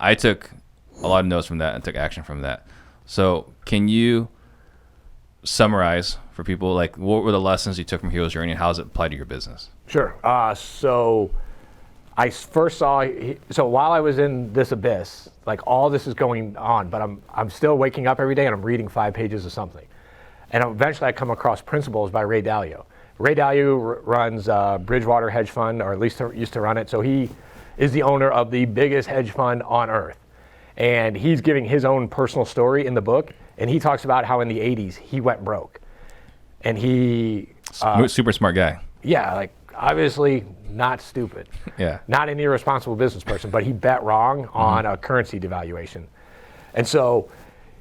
I took a lot of notes from that and took action from that. So can you summarize for people, like, what were the lessons you took from Hero's Journey and how does it apply to your business? Sure. So I first saw, so while I was in this abyss, like all this is going on, but I'm still waking up every day and I'm reading 5 pages of something. And eventually I come across Principles by Ray Dalio. Ray Dalio runs Bridgewater Hedge Fund, or at least used to run it. So he is the owner of the biggest hedge fund on earth. And he's giving his own personal story in the book. And he talks about how in the 80s he went broke. And he... super smart guy. Yeah, like obviously not stupid. Yeah. Not an irresponsible business person, but he bet wrong on a currency devaluation. And so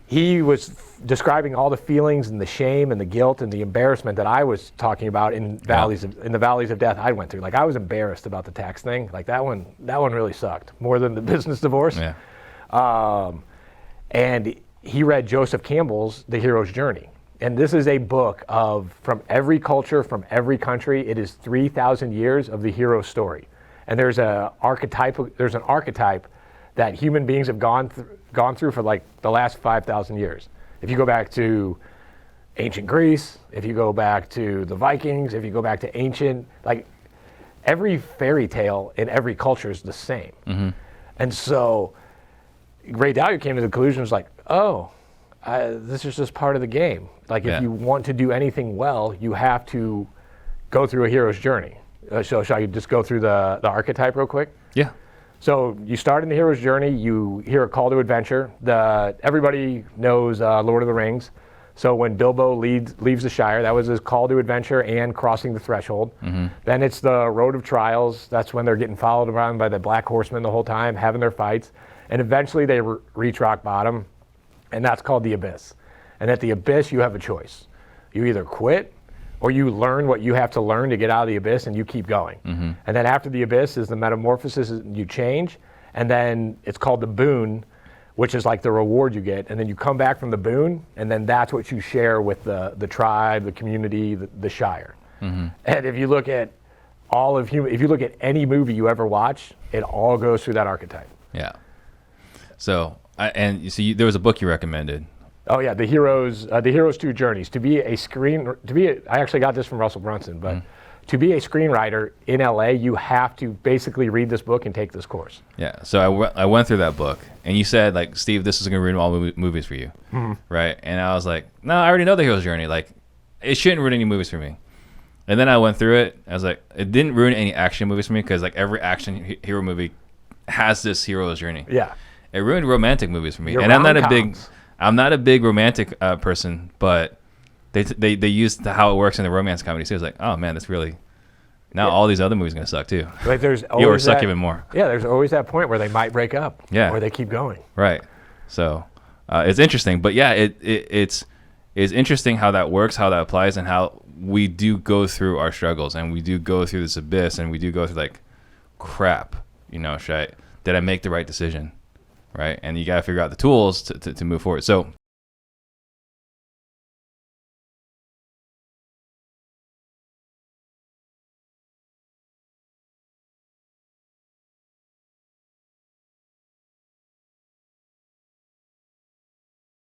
he was describing all the feelings and the shame and the guilt and the embarrassment that I was talking about in the valleys of death I went through. Like I was embarrassed about the tax thing. Like that one really sucked more than the business divorce. Yeah. And he read Joseph Campbell's The Hero's Journey. And this is a book from every culture, from every country. It is 3,000 years of the hero story. And there's an archetype that human beings have gone through for like the last 5,000 years. If you go back to ancient Greece, if you go back to the Vikings, if you go back to ancient, like every fairy tale in every culture is the same. Mm-hmm. And so Ray Dalio came to the conclusion, was like, this is just part of the game. Like if you want to do anything well, you have to go through a hero's journey. So shall I just go through the archetype real quick? Yeah. So you start in the hero's journey, you hear a call to adventure. Everybody knows Lord of the Rings. So when Bilbo leaves the Shire, that was his call to adventure and crossing the threshold. Mm-hmm. Then it's the Road of Trials. That's when they're getting followed around by the Black Horsemen the whole time, having their fights. And eventually they reach rock bottom, and that's called the Abyss. And at the Abyss, you have a choice. You either quit, or you learn what you have to learn to get out of the abyss and you keep going. Mm-hmm. And then after the abyss is the metamorphosis, you change, and then it's called the boon, which is like the reward you get. And then you come back from the boon, and then that's what you share with the tribe, the community, the Shire. Mm-hmm. And if you look at if you look at any movie you ever watch, it all goes through that archetype. Yeah. So, there was a book you recommended. Oh yeah, the Hero's Two Journeys. I actually got this from Russell Brunson, but to be a screenwriter in LA, you have to basically read this book and take this course. Yeah, so I went through that book, and you said, like, Steve, this is going to ruin all movies for you, right? And I was like, no, I already know the Hero's Journey. Like, it shouldn't ruin any movies for me. And then I went through it. I was like, it didn't ruin any action movies for me because, like, every action hero movie has this hero's journey. Yeah. It ruined romantic movies for me, and I'm not a big romantic person, but they used how it works in the romance comedy. So it's like, oh man, that's really all these other movies are gonna suck too. Like there's always or suck even more. Yeah, there's always that point where they might break up. Yeah. Or they keep going. Right. So it's interesting, but yeah, it's interesting how that works, how that applies, and how we do go through our struggles, and we do go through this abyss, and we do go through like, crap, did I make the right decision? Right, and you got to figure out the tools to move forward. So